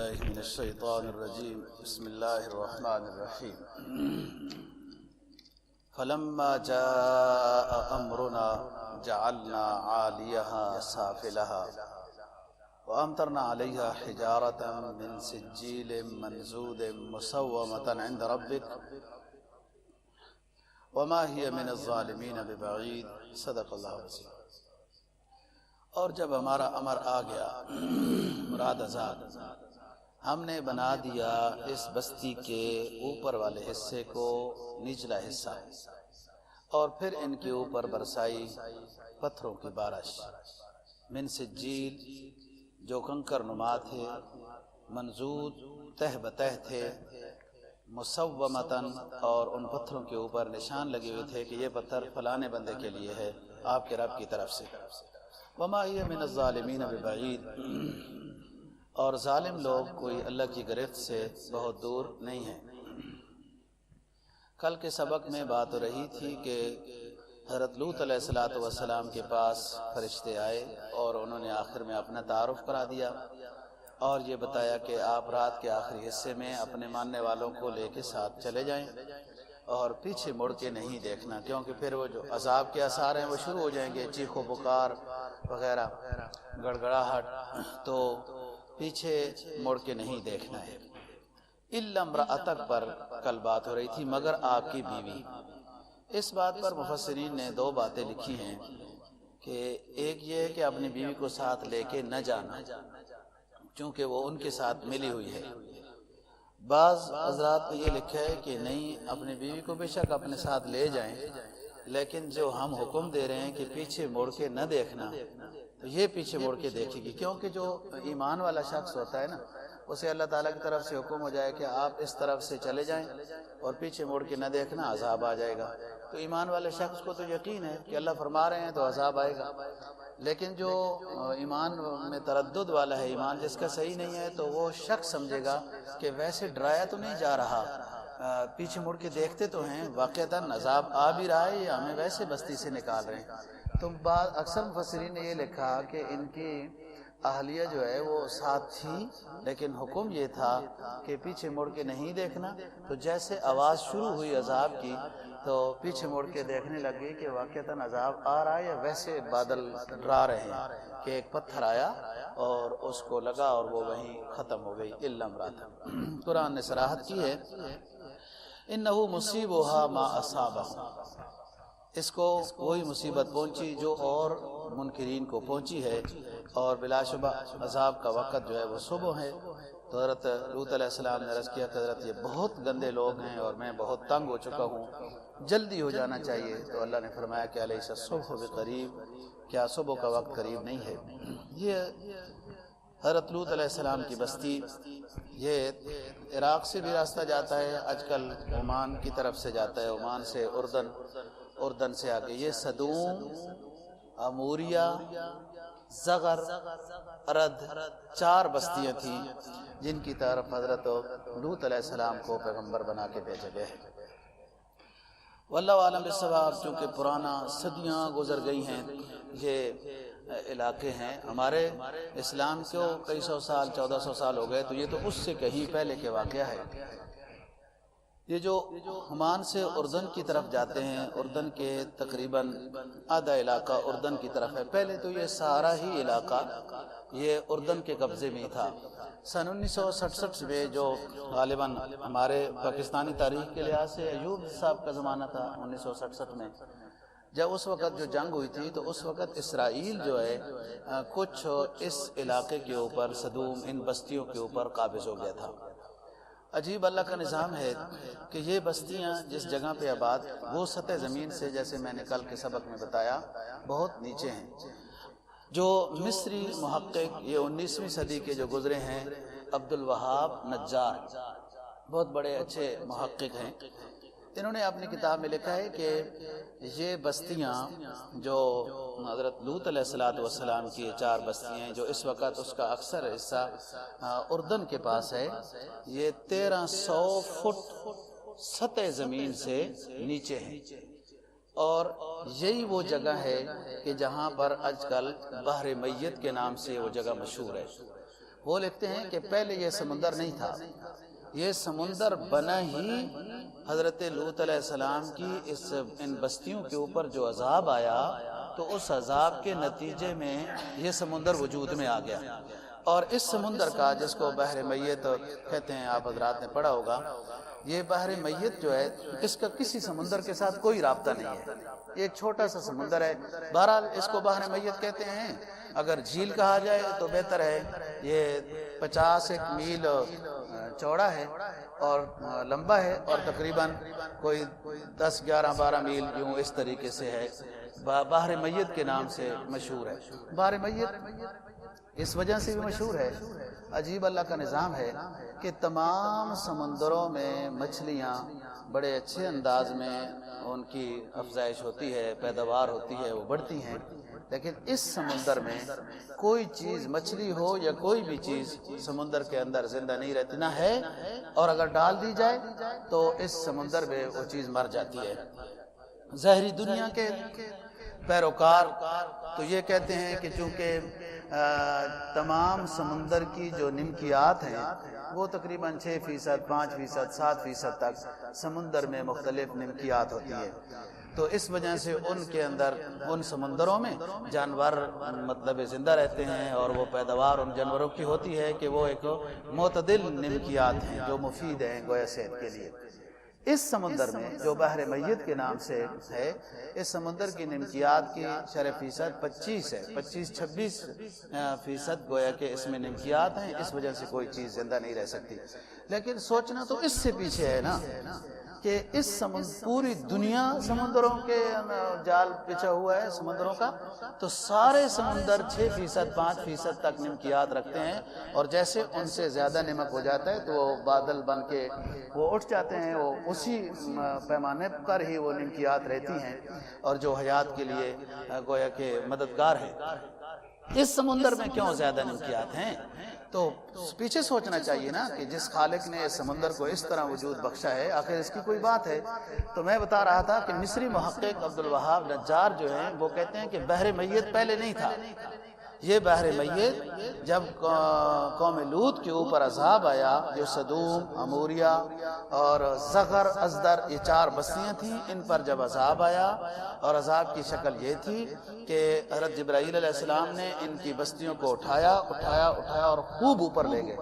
بالله من الشيطان الرجيم بسم الله الرحمن الرحيم فلما جاء أمرنا جعلنا عاليها سافلها وأمطرنا عليها حجارة من سجيل منضود مسومة عند ربك وما هي من الظالمين ببعيد صدق اللہ العظیم۔ اور جب ہمارا امر آ گیا مراد عذاب، ہم نے بنا دیا اس بستی کے اوپر والے حصے کو نچلا حصہ، اور پھر ان کے اوپر برسائی پتھروں کی بارش من سجیل جو کنکر نما تھے، منضود تہ بتہ تھے، مسومتن اور ان پتھروں کے اوپر نشان لگے ہوئے تھے کہ یہ پتھر فلانے بندے کے لیے ہے آپ کے رب کی طرف سے۔ وما ہی من الظالمین ببعید، اور ظالم لوگ کوئی اللہ کی گرفت سے بہت دور نہیں ہیں۔ کل کے سبق میں بات ہو رہی تھی کہ حضرت لوط علیہ السلام کے پاس فرشتے آئے اور انہوں نے آخر میں اپنا تعارف کرا دیا اور یہ بتایا کہ آپ رات کے آخری حصے میں اپنے ماننے والوں کو لے کے ساتھ چلے جائیں اور پیچھے مڑ کے نہیں دیکھنا، کیونکہ پھر وہ جو عذاب کے آثار ہیں وہ شروع ہو جائیں گے، چیخ و پکار وغیرہ، گڑگڑاہٹ، تو پیچھے مڑ کے نہیں دیکھنا ہے۔ الا امرأتک پر کل بات ہو رہی تھی، مگر آپ کی بیوی۔ اس بات پر مفسرین نے دو باتیں لکھی ہیں کہ ایک یہ ہے کہ اپنی بیوی کو ساتھ لے کے نہ جانا چونکہ وہ ان کے ساتھ ملی ہوئی ہے۔ بعض حضرات نے یہ لکھا ہے کہ نہیں، اپنی بیوی کو بے شک اپنے ساتھ لے جائیں، لیکن جو ہم حکم دے رہے ہیں کہ پیچھے مڑ کے نہ دیکھنا، تو یہ پیچھے مڑ کے دیکھے گی، کیونکہ جو ایمان والا شخص ہوتا ہے نا، اسے اللہ تعالیٰ کی طرف سے حکم ہو جائے کہ آپ اس طرف سے چلے جائیں اور پیچھے مڑ کے نہ دیکھنا، عذاب آ جائے گا، تو ایمان والے شخص کو تو یقین ہے کہ اللہ فرما رہے ہیں تو عذاب آئے گا۔ لیکن جو ایمان میں تردد والا ہے، ایمان جس کا صحیح نہیں ہے، تو وہ شخص سمجھے گا کہ ویسے ڈرایا تو نہیں جا رہا، پیچھے مڑ کے دیکھتے تو ہیں، واقعتاً عذاب آ بھی رہا ہے یا ہمیں ویسے بستی سے نکال رہے ہیں۔ تو اکثر مفسرین نے یہ لکھا کہ ان کی اہلیہ جو ہے وہ ساتھ تھی، لیکن حکم یہ تھا کہ پیچھے مڑ کے نہیں دیکھنا، تو جیسے آواز شروع ہوئی عذاب کی تو پیچھے مڑ کے دیکھنے لگی کہ واقعتاً عذاب آ رہا ہے یا ویسے بادل ڈرا رہے ہیں، کہ ایک پتھر آیا اور اس کو لگا اور وہ وہیں ختم ہو گئی۔ الا امرأتک، قرآن نے صراحت کی ہے انہ مصیبھا ما اصابہم، اس کو وہی مصیبت پہنچی جو اور منکرین کو پہنچی ہے، اور بلا شبہ عذاب کا وقت جو ہے وہ صبح ہے۔ تو حضرت لوط علیہ السلام نے عرض کیا کہ حضرت یہ بہت گندے لوگ ہیں اور میں بہت تنگ ہو چکا ہوں، جلدی ہو جانا چاہیے۔ تو اللہ نے فرمایا کہ الیس الصبح بقریب، کیا صبح کا وقت قریب نہیں ہے؟ یہ حضرت لوط علیہ السلام کی بستی، یہ عراق سے بھی راستہ جاتا ہے، آج کل عمان کی طرف سے جاتا ہے، عمان سے اردن سے آگے یہ صدوم، اموریہ، زغر، ارد، 4 بستیاں تھیں جن کی طرف حضرت لوط علیہ السلام کو پیغمبر بنا کے بھیجا گیا ہے۔ واللہ عالم بالصواب، چونکہ پرانا صدیاں گزر گئی ہیں، یہ علاقے ہیں، ہمارے اسلام کو کئی سو سال، 1400 سال ہو گئے، تو یہ تو اس سے کہیں پہلے کے واقعہ ہے۔ یہ جو عمان سے اردن کی طرف جاتے ہیں، اردن کے تقریباً آدھا علاقہ اردن کی طرف ہے، پہلے تو یہ سارا ہی علاقہ یہ اردن کے قبضے میں تھا۔ سن 1967 میں جو غالباً ہمارے پاکستانی تاریخ کے لحاظ سے ایوب صاحب کا زمانہ تھا، 1967 میں جب اس وقت جو جنگ ہوئی تھی، تو اس وقت اسرائیل جو ہے کچھ اس علاقے کے اوپر، صدوم، ان بستیوں کے اوپر قابض ہو گیا تھا۔ عجیب اللہ کا نظام ہے کہ یہ بستیاں جس جگہ پہ آباد، وہ سطح زمین سے، جیسے میں نے کل کے سبق میں بتایا، بہت نیچے ہیں۔ جو مصری محقق یہ 19ویں صدی کے جو گزرے ہیں، عبد الوہاب نجار، بہت بڑے اچھے محقق ہیں، انہوں نے اپنی کتاب میں لکھا ہے کہ یہ بستیاں جو حضرت لوط علیہ السلام کی 4 بستیاں ہیں، جو اس وقت اس کا اکثر حصہ اردن کے پاس ہے، یہ 1300 فٹ سطح زمین سے نیچے ہیں، اور یہی وہ جگہ ہے کہ جہاں پر آج کل بحر میت کے نام سے وہ جگہ مشہور ہے۔ وہ لکھتے ہیں کہ پہلے یہ سمندر نہیں تھا، یہ سمندر بنا ہی حضرت لوط علیہ السلام کی ان بستیوں کے اوپر جو عذاب آیا تو اس عذاب کے نتیجے میں یہ سمندر وجود میں آ گیا۔ اور اس سمندر کا، جس کو بحر میت کہتے ہیں، آپ حضرات نے پڑھا ہوگا، یہ بحر میت جو ہے اس کا کسی سمندر کے ساتھ کوئی رابطہ نہیں ہے، یہ ایک چھوٹا سا سمندر ہے۔ بہرحال اس کو بحر میت کہتے ہیں، اگر جھیل کہا جائے تو بہتر ہے۔ یہ 51 میل چوڑا ہے اور لمبا ہے، اور تقریباً کوئی 10 11 12 میل یوں اس طریقے سے ہے، بحر میت کے نام سے مشہور ہے۔ بحر میت اس وجہ سے بھی مشہور ہے، عجیب اللہ کا نظام ہے کہ تمام سمندروں میں مچھلیاں بڑے اچھے انداز میں ان کی افزائش ہوتی ہے، پیداوار ہوتی ہے، وہ بڑھتی ہیں، لیکن اس سمندر میں کوئی چیز، مچھلی ہو یا کوئی بھی چیز، سمندر کے اندر زندہ نہیں رہتی، نہ ہے، اور اگر ڈال دی جائے تو اس سمندر میں وہ چیز مر جاتی ہے۔ ظاہری دنیا کے پیروکار تو یہ کہتے ہیں کہ چونکہ تمام سمندر کی جو نمکیات ہیں وہ تقریباً 6%، 5%، 7% تک سمندر میں مختلف نمکیات ہوتی ہے، تو اس وجہ سے ان کے اندر، ان سمندروں میں جانور مطلب زندہ رہتے ہیں، اور وہ پیداوار ان جانوروں کی ہوتی ہے کہ وہ ایک معتدل نمکیات ہیں جو مفید ہیں گویا صحت کے لیے۔ اس سمندر میں جو بحر میت کے نام سے ہے، اس سمندر کی نمکیات کی شرح فیصد 25 ہے، 25-26% گویا کہ اس میں نمکیات ہیں، اس وجہ سے کوئی چیز زندہ نہیں رہ سکتی۔ لیکن سوچنا تو اس سے پیچھے ہے نا کہ اس پوری دنیا سمندروں کے جال بچھا ہوا ہے سمندروں کا، تو سارے سمندر 6%، 5% تک نمکیات رکھتے ہیں، اور جیسے ان سے زیادہ نمک ہو جاتا ہے تو وہ بادل بن کے وہ اٹھ جاتے ہیں، وہ اسی پیمانے پر ہی وہ نمکیات رہتی ہیں اور جو حیات کے لیے گویا کہ مددگار ہے۔ اس سمندر میں کیوں زیادہ نمکیات ہیں؟ تو پیچھے سوچنا چاہیے نا کہ جس خالق نے اس سمندر کو اس طرح وجود بخشا ہے، آخر اس کی کوئی بات ہے۔ تو میں بتا رہا تھا کہ مصری محقق عبدالوہاب نجار جو ہیں وہ کہتے ہیں کہ بحر میت پہلے نہیں تھا، یہ بحر میت جب قوم لوط کے اوپر عذاب آیا، جو سدوم، عموریہ اور زغر، ازدر، یہ 4 بستیاں تھیں، ان پر جب عذاب آیا، اور عذاب کی شکل یہ تھی کہ حضرت جبرائیل علیہ السلام نے ان کی بستیوں کو اٹھایا اور خوب اوپر لے گئے،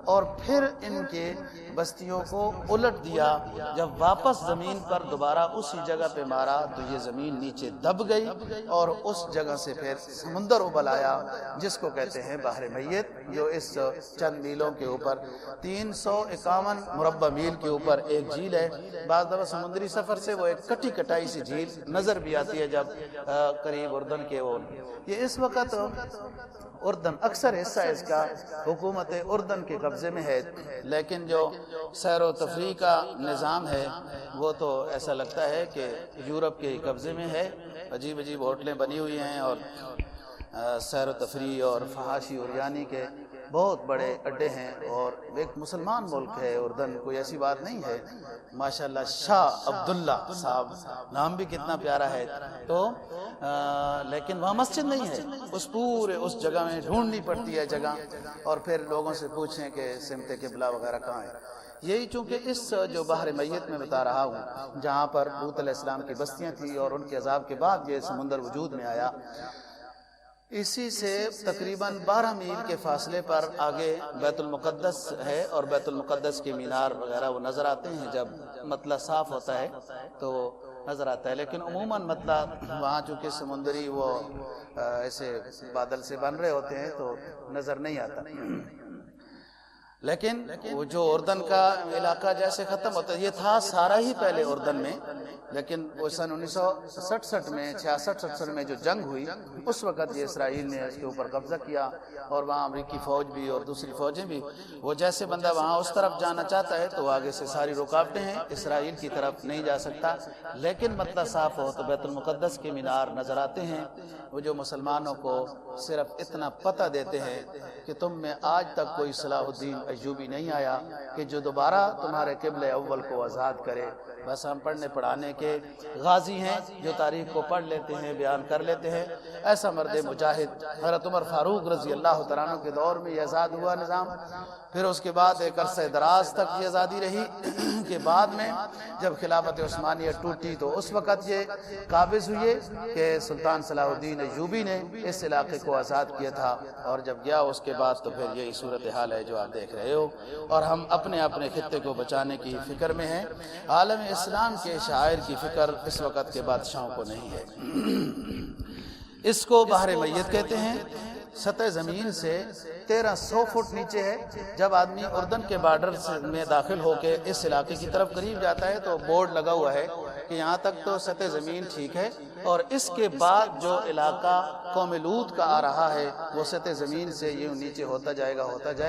اور پھر ان کے بستیوں کو الٹ دیا۔ جب واپس زمین پر دوبارہ اسی جگہ پہ مارا تو یہ زمین نیچے دب گئی، اور اس جگہ سے پھر سمندر ابل آیا، جس کو کہتے ہیں بحر میت، جو اس چند میلوں کے اوپر 351 مربع میل کے اوپر ایک جھیل ہے۔ بعض دفعہ سمندری سفر سے وہ ایک کٹی کٹائی سی جھیل نظر بھی آتی ہے جب قریب اردن کے وہ، یہ اس وقت اردن، اکثر حصہ اس کا حکومت اردن کے قبضے میں ہے، لیکن جو سیر و تفریح کا نظام ہے وہ تو ایسا لگتا ہے کہ یورپ کے قبضے میں ہے۔ عجیب عجیب ہوٹلیں بنی ہوئی ہیں، اور سیر و تفریح اور فحاشی اور یعنی کے بہت بڑے اڈے ہیں، اور ایک مسلمان ملک ہے اردن، کوئی ایسی بات نہیں ہے۔ ماشاءاللہ شاہ عبداللہ صاحب، نام بھی کتنا پیارا ہے، تو لیکن وہاں مسجد نہیں ہے، اس جگہ میں ڈھونڈنی پڑتی ہے جگہ، اور پھر لوگوں سے پوچھیں کہ سمت قبلہ وغیرہ کہاں ہے۔ یہی چونکہ اس جو بحر میت میں بتا رہا ہوں، جہاں پر لوط علیہ السلام کی بستیاں تھیں اور ان کے عذاب کے بعد یہ سمندر وجود میں آیا، اسی سے تقریباً 12 میل کے فاصلے پر آگے بیت المقدس ہے، اور بیت المقدس کے مینار وغیرہ وہ نظر آتے ہیں، جب مطلع صاف ہوتا ہے تو نظر آتا ہے، لیکن عموماً مطلع وہاں چونکہ سمندری وہ ایسے بادل سے بن رہے ہوتے ہیں تو نظر نہیں آتا۔ لیکن وہ جو اردن کا علاقہ جیسے ختم ہوتا ہے، یہ تھا سارا ہی پہلے اردن میں، لیکن وہ سن 1967 میں 66-67 میں جو جنگ ہوئی، اس وقت یہ اسرائیل نے اس کے اوپر قبضہ کیا، اور وہاں امریکی فوج بھی اور دوسری فوجیں بھی، وہ جیسے بندہ وہاں اس طرف جانا چاہتا ہے تو وہ آگے سے ساری رکاوٹیں ہیں، اسرائیل کی طرف نہیں جا سکتا، لیکن مطلع صاف ہو تو بیت المقدس کے مینار نظر آتے ہیں۔ وہ جو مسلمانوں کو صرف اتنا پتہ دیتے ہیں کہ تم میں آج تک کوئی صلاح الدین ایوبی نہیں آیا کہ جو دوبارہ تمہارے قبلہ اول کو آزاد کرے۔ بس ہم پڑھنے پڑھانے کے غازی ہیں جو تاریخ کو پڑھ لیتے ہیں، بیان کر لیتے ہیں، ایسا مرد مجاہد حضرت عمر فاروق رضی اللہ تعالیٰ عنہ کے دور میں یہ آزاد ہوا نظام، پھر اس کے بعد ایک عرصہ دراز تک یہ آزادی رہی کہ بعد میں جب خلافت عثمانیہ ٹوٹی تو اس وقت یہ قابض ہوئے کہ سلطان صلاح الدین ایوبی نے اس علاقے کو آزاد کیا تھا، اور جب گیا اس کے بعد تو پھر یہی صورتحال ہے جو آپ دیکھ رہے ہو، اور ہم اپنے اپنے خطے کو بچانے کی فکر میں ہیں۔ عالم اسلام کے شاعر کی فکر اس وقت کے بادشاہوں کو نہیں ہے۔ اس کو بحر میت کہتے ہیں، سطح زمین سے 1300 فٹ نیچے ہے۔ جب آدمی اردن کے بارڈر میں داخل ہو کے اس علاقے کی طرف قریب جاتا ہے تو بورڈ لگا ہوا ہے کہ یہاں تک تو سطح زمین ٹھیک ہے، اور اس کے بعد جو علاقہ قوم لوط کا آ رہا ہے وہ سطح زمین سے یوں نیچے ہوتا جائے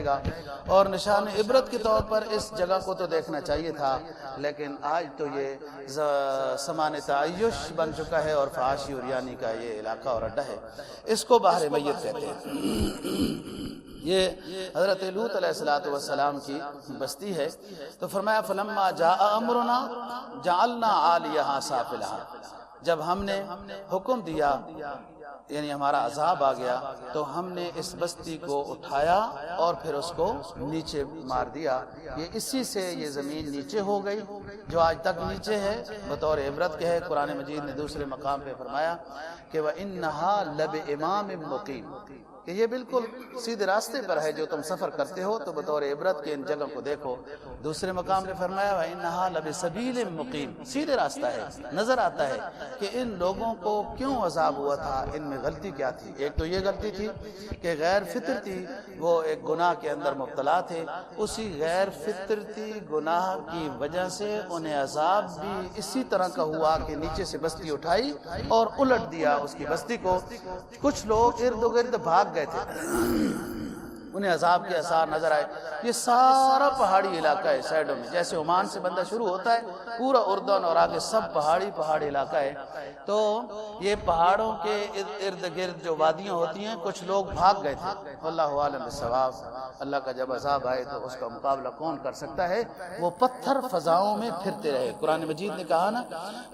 گا، اور نشان عبرت کے طور پر اس جگہ کو تو دیکھنا چاہیے تھا، لیکن آج تو یہ سمان تعیش بن چکا ہے اور فحاشی اور یعنی کا یہ علاقہ اور اڈا ہے۔ اس کو بحر میت کہتے ہیں۔ یہ حضرت لوط علیہ السلام کی بستی ہے۔ تو فرمایا فلما جاء امرنا جعلنا عالیہا سافلہا، جب ہم نے حکم دیا یعنی ہمارا عذاب آ گیا تو ہم نے اس بستی کو اٹھایا اور پھر اس کو نیچے مار دیا۔ یہ اسی سے یہ زمین نیچے ہو گئی جو آج تک نیچے ہے، بطور عبرت کے ہے۔ قرآن مجید نے دوسرے مقام پہ فرمایا کہ وَإِنَّهَا لَبِإِمَامٍ مُقِيمٍ، کہ یہ بالکل سیدھے راستے پر ہے، جو تم سفر کرتے ہو تو بطور عبرت کے ان جگہ کو دیکھو۔ دوسرے مقام نے فرمایا وَإِنَّهَا لَبِسَبِيلٍ مُقِيمٍ، سیدھے راستہ ہے۔ نظر آتا ہے کہ ان لوگوں کو کیوں عذاب ہوا تھا، ان میں غلطی کیا تھی۔ ایک تو یہ غلطی تھی کہ غیر فطر تھی، وہ ایک گناہ کے اندر مبتلا تھے، اسی غیر فطرتی گناہ کی وجہ سے انہیں عذاب بھی اسی طرح کا ہوا کہ نیچے سے بستی اٹھائی اور الٹ دیا اس کی بستی کو۔ کچھ لوگ ارد گرد بھاگ گئے تھے، انہیں عذاب کے آثار نظر آئے۔ یہ سارا پہاڑی علاقہ ہے سائڈوں میں، جیسے عمان سے بندہ شروع ہوتا ہے، پورا اردن اور آگے سب پہاڑی علاقہ ہے۔ تو یہ پہاڑوں کے ارد گرد جو وادیاں ہوتی ہیں، کچھ لوگ بھاگ گئے تھے۔ واللہ عالم بالصواب۔ اللہ کا جب عذاب آئے تو اس کا مقابلہ کون کر سکتا ہے؟ وہ پتھر فضاؤں میں پھرتے رہے۔ قرآن مجید نے کہا نا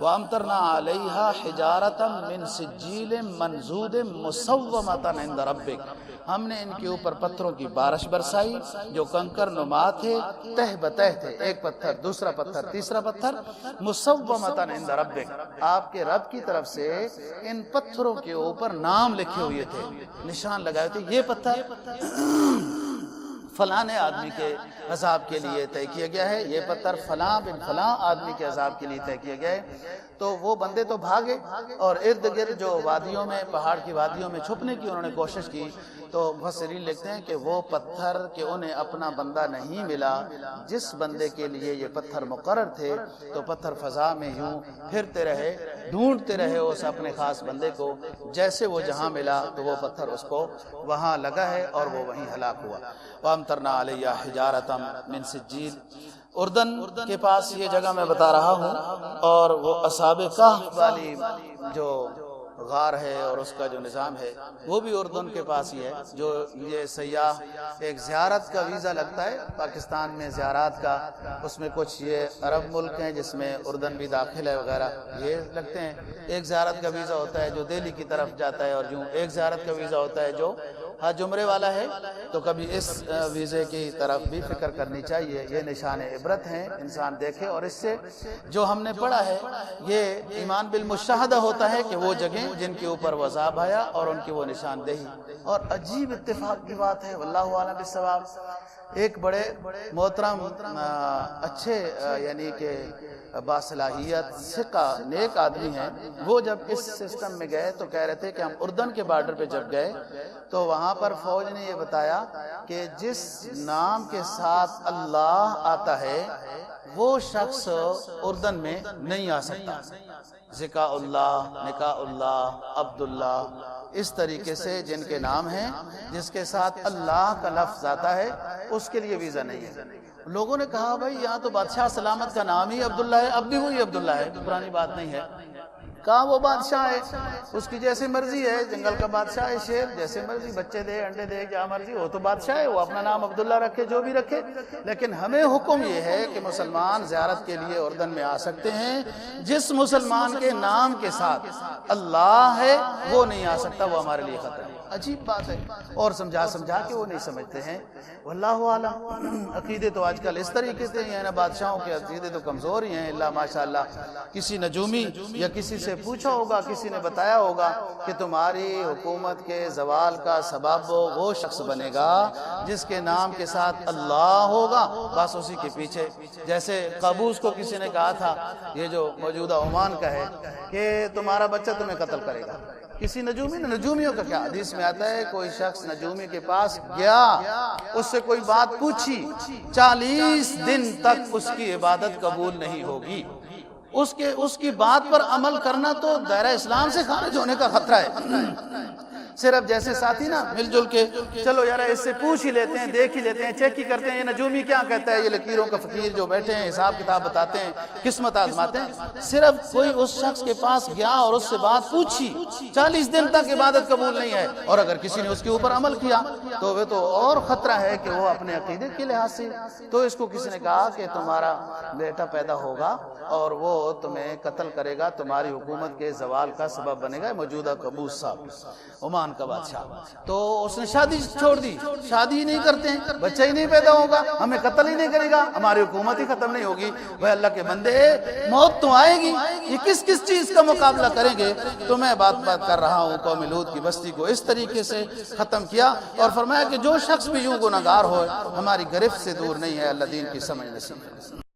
وَأَمْطَرْنَا عَلَيْهَا حِجَارَةً مِّن سِجِّيلٍ مَّنْضُودٍ مُّصَوَّمَةً عِندَ رَبِّكَ، ہم نے ان کے اوپر پتھروں کی بارش برسائی جو کنکر نما تھے، تہ بتہ تھے، ایک پتھر دوسرا پتھر تیسرا پتھر، مصومتاً عند ربک، آپ کے رب کی طرف سے ان پتھروں کے اوپر نام لکھے ہوئے تھے، نشان لگائے تھے، یہ پتھر فلاں آدمی کے عذاب کے لیے طے کیا گیا ہے، یہ پتھر فلاں بن فلاں آدمی کے عذاب کے لیے طے کیا گیا ہے۔ تو وہ بندے تو بھاگے اور ارد گرد جو وادیوں میں، پہاڑ کی وادیوں میں چھپنے کی انہوں نے کوشش کی۔ تو مفسرین لکھتے ہیں کہ وہ پتھر کہ انہیں اپنا بندہ نہیں ملا جس بندے کے لیے یہ پتھر مقرر تھے، تو پتھر فضا میں یوں پھرتے رہے، ڈھونڈتے رہے اس اپنے خاص بندے کو، جیسے وہ جہاں ملا تو وہ پتھر اس کو وہاں لگا ہے اور وہ وہیں ہلاک ہوا۔ وَأَمْطَرْنَا عَلَيْهَا حِجَارَةً مِّن سِجِّيلٍ، اردن کے پاس یہ جگہ میں بتا رہا ہوں، اور وہ اصحاب کہف والی جو غار ہے اور اس کا جو نظام ہے وہ بھی اردن کے پاس ہی ہے۔ جو یہ سیاح ایک زیارت کا ویزا لگتا ہے پاکستان میں زیارات کا، اس میں کچھ یہ عرب ملک ہیں جس میں اردن بھی داخل ہے وغیرہ، یہ لگتے ہیں۔ ایک زیارت کا ویزا ہوتا ہے جو دہلی کی طرف جاتا ہے، اور جو ایک زیارت کا ویزا ہوتا ہے جو حج عمرے والا ہے۔ تو کبھی اس ویزے کی طرف بھی فکر کرنی چاہیے۔ یہ نشان عبرت ہیں، انسان دیکھے، اور اس سے جو ہم نے پڑھا ہے یہ ایمان بالمشاہدہ ہوتا ہے کہ وہ جگہیں جن کے اوپر وہ عذاب آیا اور ان کی وہ نشاندہی۔ اور عجیب اتفاق کی بات ہے، واللہ اعلم بالصواب، ایک بڑے محترم اچھے یعنی کہ باصلاحیت ثقہ نیک آدمی ہیں، وہ جب اس سسٹم میں گئے تو کہہ رہے تھے کہ ہم اردن کے بارڈر پہ جب گئے تو وہاں پر فوج نے یہ بتایا کہ جس نام کے ساتھ اللہ آتا ہے وہ شخص اردن میں نہیں آ سکتا۔ ذکا اللہ، نکا اللہ، عبداللہ، اس طریقے سے جن کے نام ہیں جس کے ساتھ اللہ کا لفظ آتا ہے اس کے لیے ویزا نہیں ہے۔ لوگوں نے کہا بھائی یہاں تو بادشاہ سلامت کا نام ہی عبداللہ ہے، اب بھی وہی عبداللہ ہے، پرانی بات نہیں ہے۔ کہاں وہ بادشاہ ہے، اس کی جیسے مرضی ہے، جنگل کا بادشاہ ہے، شیر جیسے مرضی بچے دے انڈے دے جہاں مرضی، وہ تو بادشاہ ہے، وہ اپنا نام عبداللہ رکھے جو بھی رکھے، لیکن ہمیں حکم یہ ہے کہ مسلمان زیارت کے لیے اردن میں آ سکتے ہیں، جس مسلمان کے نام کے ساتھ اللہ ہے وہ نہیں آ سکتا، وہ ہمارے لیے خطرہ ہے۔ عجیب بات ہے، اور سمجھا کے وہ نہیں سمجھتے ہیں۔ واللہ اعلم، عقیدے تو آج کل اس طریقے سے ہیں نا، بادشاہوں کے عقیدے تو کمزور ہی ہیں، اللہ ماشاءاللہ۔ کسی نجومی یا کسی سے پوچھا ہوگا، کسی نے بتایا ہوگا کہ تمہاری حکومت کے زوال کا سبب وہ شخص بنے گا جس کے نام کے ساتھ اللہ ہوگا، بس اسی کے پیچھے۔ جیسے قابوس کو کسی نے کہا تھا، یہ جو موجودہ عمان کا ہے، کہ تمہارا بچہ تمہیں قتل کرے گا، کسی نجومی نے، نجومیوں کا کیا، حدیث میں آتا ہے کوئی شخص نجومی کے پاس گیا، اس سے کوئی بات پوچھی، 40 دن تک اس کی عبادت قبول نہیں ہوگی۔ اس کی بات پر عمل کرنا تو دائرہ اسلام سے خارج ہونے کا خطرہ ہے۔ صرف جیسے ساتھی نا مل جل کے چلو یار اس سے پوچھ ہی لیتے ہیں، دیکھ ہی لیتے ہیں، چیک ہی کرتے ہیں یہ نجومی کیا کہتا ہے، یہ لکیروں کا فقیر جو بیٹھے ہیں حساب کتاب بتاتے ہیں، قسمت آزماتے ہیں۔ صرف کوئی اس شخص کے پاس گیا اور اس سے بات پوچھی، 40 دن تک عبادت قبول نہیں ہے، اور اگر کسی نے اس کے اوپر عمل کیا تو وہ تو اور خطرہ ہے کہ وہ اپنے عقیدے کے لحاظ سے، تو اس کو کسی نے کہا کہ تمہارا بیٹا پیدا ہوگا اور وہ تمہیں قتل کرے گا، تمہاری حکومت کے زوال کا سبب بنے گا، موجودہ قابوس صاحب عمان کا بادشاہ۔ تو اس نے شادی چھوڑ دی، شادی ہی نہیں کرتے ہیں، بچہ ہی نہیں پیدا ہوگا، ہمیں قتل ہی نہیں کرے گا، ہماری حکومت ہی ختم نہیں ہوگی۔ وہ اللہ کے بندے، موت تو آئے گی، یہ کس چیز کا مقابلہ کریں گے؟ تو میں بات کر رہا ہوں، قوم لوط کی بستی کو اس طریقے سے ختم کیا، اور فرمایا کہ جو شخص بھی یوں گناہگار ہو ہماری گرفت سے دور نہیں ہے۔ اللہ دین کی سمجھ نصیب